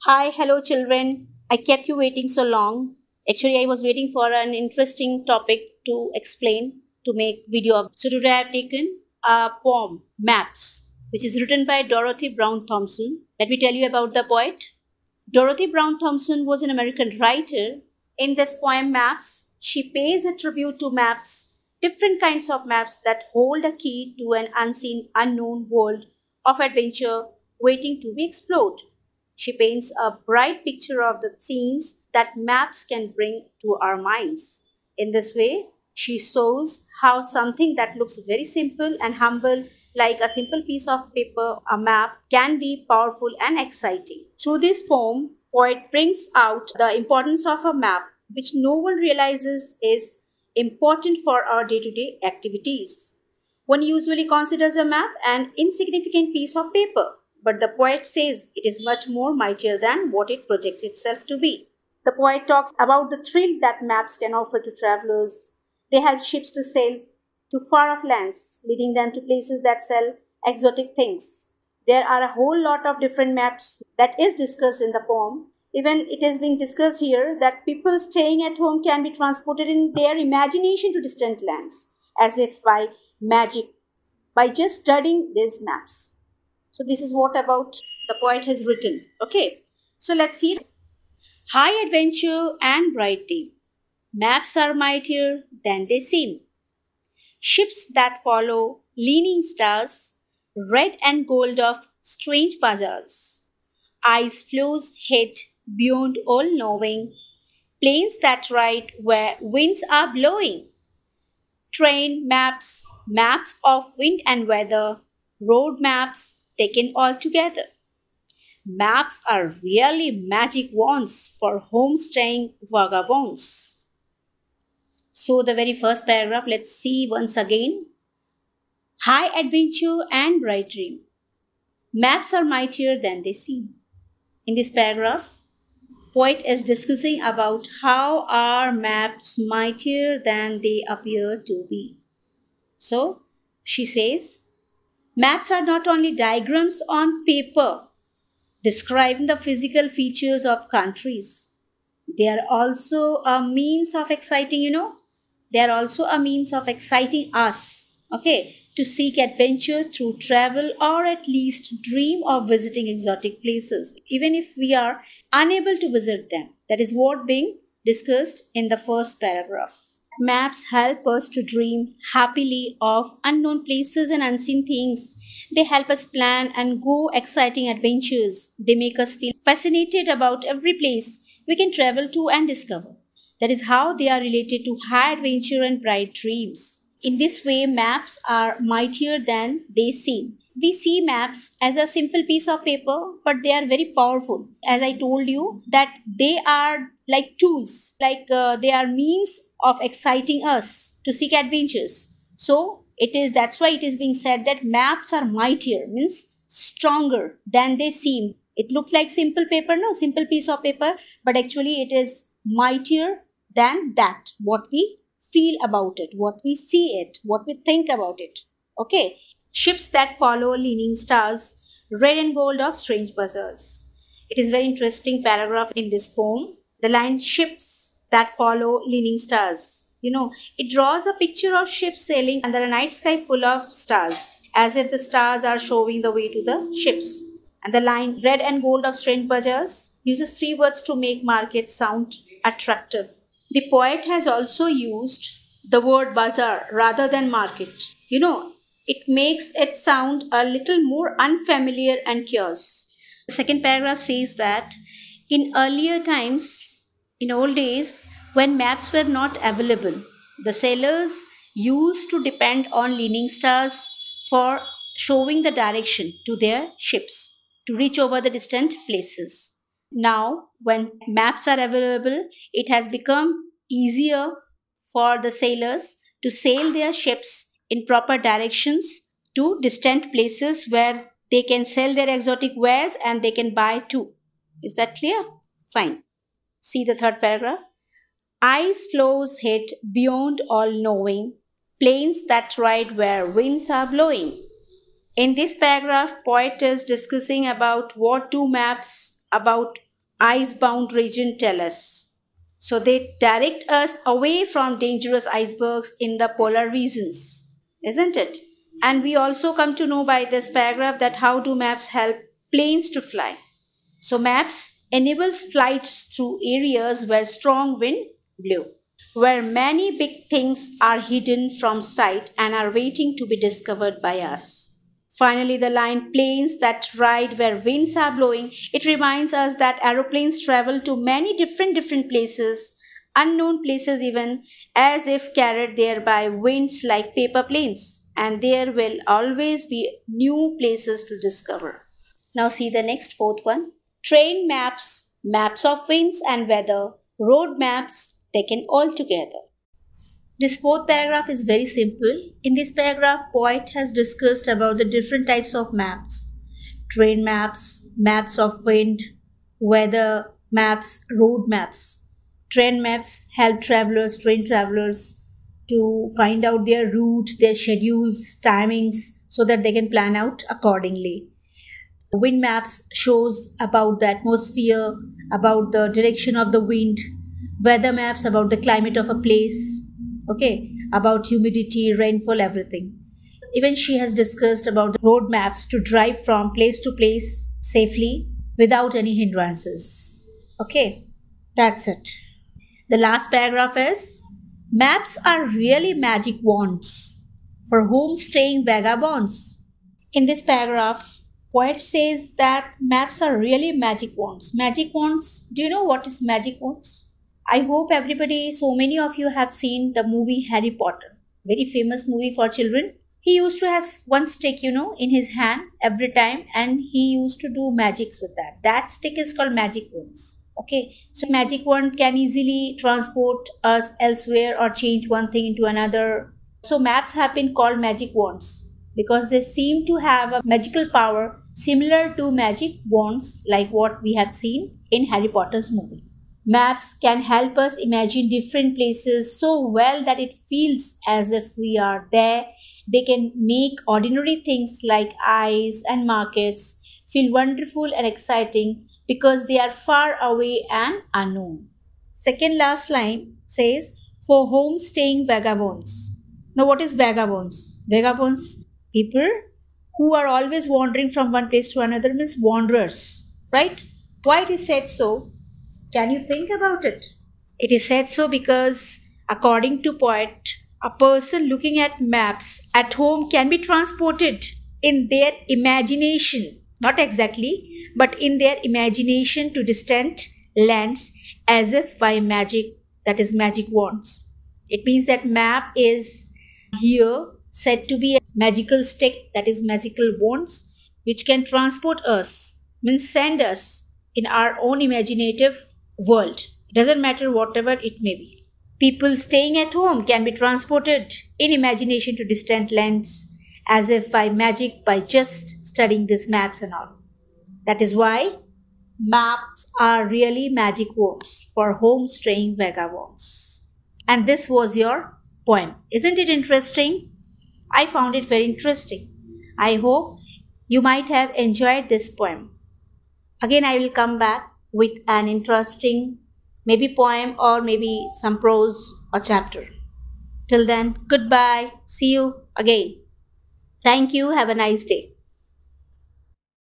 Hi, hello children. I kept you waiting so long. Actually, I was waiting for an interesting topic to explain to make video of. So today I have taken a poem, Maps, which is written by Dorothy Brown Thompson. Let me tell you about the poet. Dorothy Brown Thompson was an American writer. In this poem, Maps, she pays a tribute to maps, different kinds of maps that hold a key to an unseen, unknown world of adventure waiting to be explored. She paints a bright picture of the scenes that maps can bring to our minds. In this way, she shows how something that looks very simple and humble, like a simple piece of paper, a map, can be powerful and exciting. Through this poem, poet brings out the importance of a map, which no one realizes is important for our day-to-day activities. One usually considers a map an insignificant piece of paper, but the poet says it is much more mightier than what it projects itself to be. The poet talks about the thrill that maps can offer to travelers. They help ships to sail to far off lands, leading them to places that sell exotic things. There are a whole lot of different maps that is discussed in the poem. Even it is being discussed here that people staying at home can be transported in their imagination to distant lands, as if by magic, by just studying these maps. So this is what about the poet has written. Okay. So let's see. High adventure and bright day. Maps are mightier than they seem. Ships that follow leaning stars, red and gold of strange bazaars. Ice floes hid beyond all knowing, planes that ride where winds are blowing. Train maps, maps of wind and weather, road maps taken all together. Maps are really magic wands for homestaying vagabonds. So, the very first paragraph, let's see once again. High adventure and bright dream. Maps are mightier than they seem. In this paragraph, poet is discussing about how are maps mightier than they appear to be. So, she says, maps are not only diagrams on paper describing the physical features of countries, they are also a means of exciting. They are also a means of exciting us, okay, to seek adventure through travel or at least dream of visiting exotic places, even if we are unable to visit them. That is what being discussed in the first paragraph. Maps help us to dream happily of unknown places and unseen things. They help us plan and go exciting adventures. They make us feel fascinated about every place we can travel to and discover. That is how they are related to high adventure and bright dreams. In this way, maps are mightier than they seem. We see maps as a simple piece of paper, but they are very powerful. As I told you, that they are like tools, they are means of exciting us to seek adventures. So that's why it is being said that maps are mightier, means stronger than they seem. It looks like simple paper, no, simple piece of paper, but actually it is mightier than that. What we feel about it, what we see it, what we think about it. Okay. Ships that follow leaning stars, red and gold of strange bazaars. It is very interesting paragraph in this poem. The line ships that follow leaning stars. It draws a picture of ships sailing under a night sky full of stars, as if the stars are showing the way to the ships. And the line red and gold of strange bazaars uses three words to make markets sound attractive. The poet has also used the word bazaar rather than market. It makes it sound a little more unfamiliar and curious. The second paragraph says that in earlier times, in old days, when maps were not available, the sailors used to depend on leaning stars for showing the direction to their ships to reach over the distant places. Now, when maps are available, it has become easier for the sailors to sail their ships in proper directions to distant places where they can sell their exotic wares and they can buy too. Is that clear? Fine. See the third paragraph. Ice flows hid beyond all knowing, plains that ride where winds are blowing. In this paragraph, poet is discussing about what do maps, about ice-bound region tell us? So they direct us away from dangerous icebergs in the polar regions, isn't it? And we also come to know by this paragraph that how do maps help planes to fly? So maps enables flights through areas where strong wind blew, where many big things are hidden from sight and are waiting to be discovered by us. Finally, the line planes that ride where winds are blowing, it reminds us that aeroplanes travel to many different places, unknown places even, as if carried there by winds like paper planes. And there will always be new places to discover. Now see the next fourth one. Train maps, maps of winds and weather, road maps taken all together. This fourth paragraph is very simple. In this paragraph, poet has discussed about the different types of maps. Train maps, maps of wind, weather maps, road maps. Train maps help train travelers to find out their route, their schedules, timings, so that they can plan out accordingly. Wind maps shows about the atmosphere, about the direction of the wind. Weather maps about the climate of a place. Okay, about humidity, rainfall, everything. Even she has discussed about the road maps to drive from place to place safely without any hindrances. Okay, that's it. The last paragraph is, maps are really magic wands for home-staying vagabonds. In this paragraph, poet says that maps are really magic wands. Magic wands, do you know what is magic wands? I hope everybody, so many of you have seen the movie Harry Potter. Very famous movie for children. He used to have one stick, in his hand every time, and he used to do magics with that. That stick is called magic wands. Okay, so magic wand can easily transport us elsewhere or change one thing into another. So maps have been called magic wands because they seem to have a magical power similar to magic wands like what we have seen in Harry Potter's movie. Maps can help us imagine different places so well that it feels as if we are there. They can make ordinary things like eyes and markets feel wonderful and exciting because they are far away and unknown. Second last line says, for home-staying vagabonds. Now what is vagabonds? Vagabonds, people who are always wandering from one place to another, means wanderers, right? Why it is said so? Can you think about it? It is said so because, according to poet, a person looking at maps at home can be transported in their imagination, not exactly, but in their imagination to distant lands as if by magic, that is magic wands. It means that map is here said to be a magical stick, that is magical wands, which can transport us, means send us in our own imaginative world. It doesn't matter whatever it may be. People staying at home can be transported in imagination to distant lands as if by magic, by just studying these maps and all. That is why maps are really magic wands for home-staying vagabonds. And this was your poem. Isn't it interesting? I found it very interesting. I hope you might have enjoyed this poem. Again, I will come back with an interesting maybe poem or maybe some prose or chapter. Till then, goodbye. See you again. Thank you. Have a nice day.